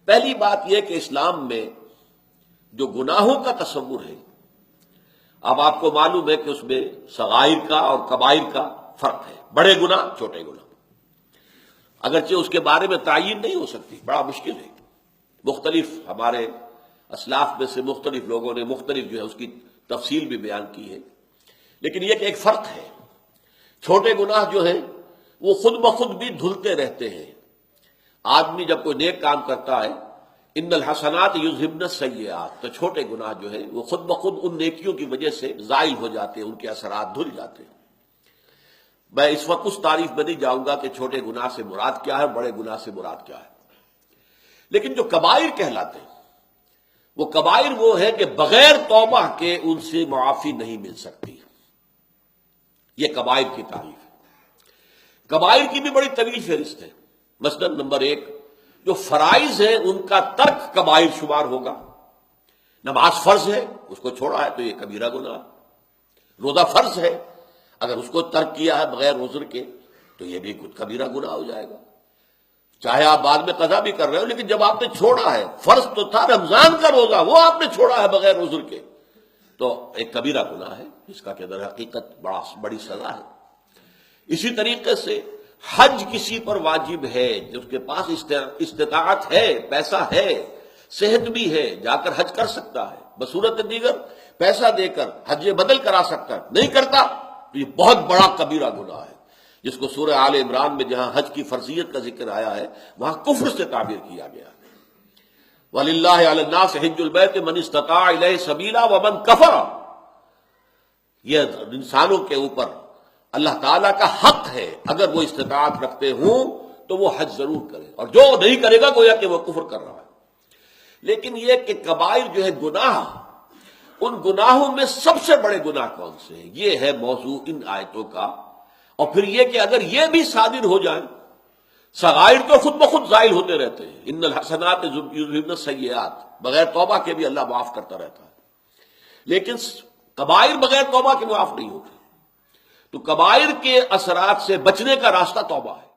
پہلی بات یہ کہ اسلام میں جو گناہوں کا تصور ہے، اب آپ کو معلوم ہے کہ اس میں صغائر کا اور کبائر کا فرق ہے، بڑے گناہ چھوٹے گناہ، اگرچہ اس کے بارے میں تعین نہیں ہو سکتی، بڑا مشکل ہے، مختلف ہمارے اسلاف میں سے مختلف لوگوں نے مختلف جو ہے اس کی تفصیل بھی بیان کی ہے، لیکن یہ کہ ایک فرق ہے، چھوٹے گناہ جو ہیں وہ خود بخود بھی دھلتے رہتے ہیں، آدمی جب کوئی نیک کام کرتا ہے ان الحسنات یذہبن السیئات، تو چھوٹے گناہ جو ہیں وہ خود بخود ان نیکیوں کی وجہ سے زائل ہو جاتے ہیں، ان کے اثرات دھل جاتے ہیں۔ میں اس وقت اس تعریف میں نہیں جاؤں گا کہ چھوٹے گناہ سے مراد کیا ہے، بڑے گناہ سے مراد کیا ہے، لیکن جو کبائر کہلاتے ہیں وہ کبائر وہ ہے کہ بغیر توبہ کے ان سے معافی نہیں مل سکتی، یہ کبائر کی تعریف ہے۔ کبائر کی بھی بڑی طویل فہرست ہے، مثلا نمبر 1 جو فرائض ہیں ان کا ترک کبائر شمار ہوگا، نماز فرض ہے اس کو چھوڑا ہے تو یہ کبیرہ گناہ، روزہ فرض ہے اگر اس کو ترک کیا ہے بغیر عذر کے تو یہ بھی کچھ کبیرہ گناہ ہو جائے گا، چاہے آپ بعد میں قضا بھی کر رہے ہو لیکن جب آپ نے چھوڑا ہے، فرض تو تھا رمضان کا روزہ وہ آپ نے چھوڑا ہے بغیر عذر کے تو ایک کبیرہ گناہ ہے جس کا کہ در حقیقت بڑی سزا ہے۔ اسی طریقے سے حج کسی پر واجب ہے جس کے پاس استطاعت ہے، پیسہ ہے، صحت بھی ہے، جا کر حج کر سکتا ہے، بصورت دیگر پیسہ دے کر حج بدل کرا سکتا ہے، نہیں کرتا تو یہ بہت بڑا کبیرہ گناہ ہے، جس کو سورہ آل عمران میں جہاں حج کی فرضیت کا ذکر آیا ہے وہاں کفر سے تعبیر کیا گیا ہے۔ وَلِلَّهِ عَلَى النَّاسِ حِجُّ الْبَيْتِ مَنِ اسْتَطَاعَ إِلَيْهِ سَبِيلًا وَمَنْ كَفَرَ، یہ انسانوں کے اوپر اللہ تعالیٰ کا حق ہے، اگر وہ استطاعت رکھتے ہوں تو وہ حج ضرور کرے، اور جو نہیں کرے گا گویا کہ وہ کفر کر رہا ہے۔ لیکن یہ کہ کبائر جو ہے گناہ، ان گناہوں میں سب سے بڑے گناہ کون سے ہیں، یہ ہے موضوع ان آیتوں کا، اور پھر یہ کہ اگر یہ بھی صادر ہو جائیں، صغائر تو خود بخود زائل ہوتے رہتے ہیں، ان الحسنات یذہبن السیئات، بغیر توبہ کے بھی اللہ معاف کرتا رہتا ہے، لیکن کبائر بغیر توبہ کے معاف نہیں ہوتے، تو کبائر کے اثرات سے بچنے کا راستہ توبہ ہے۔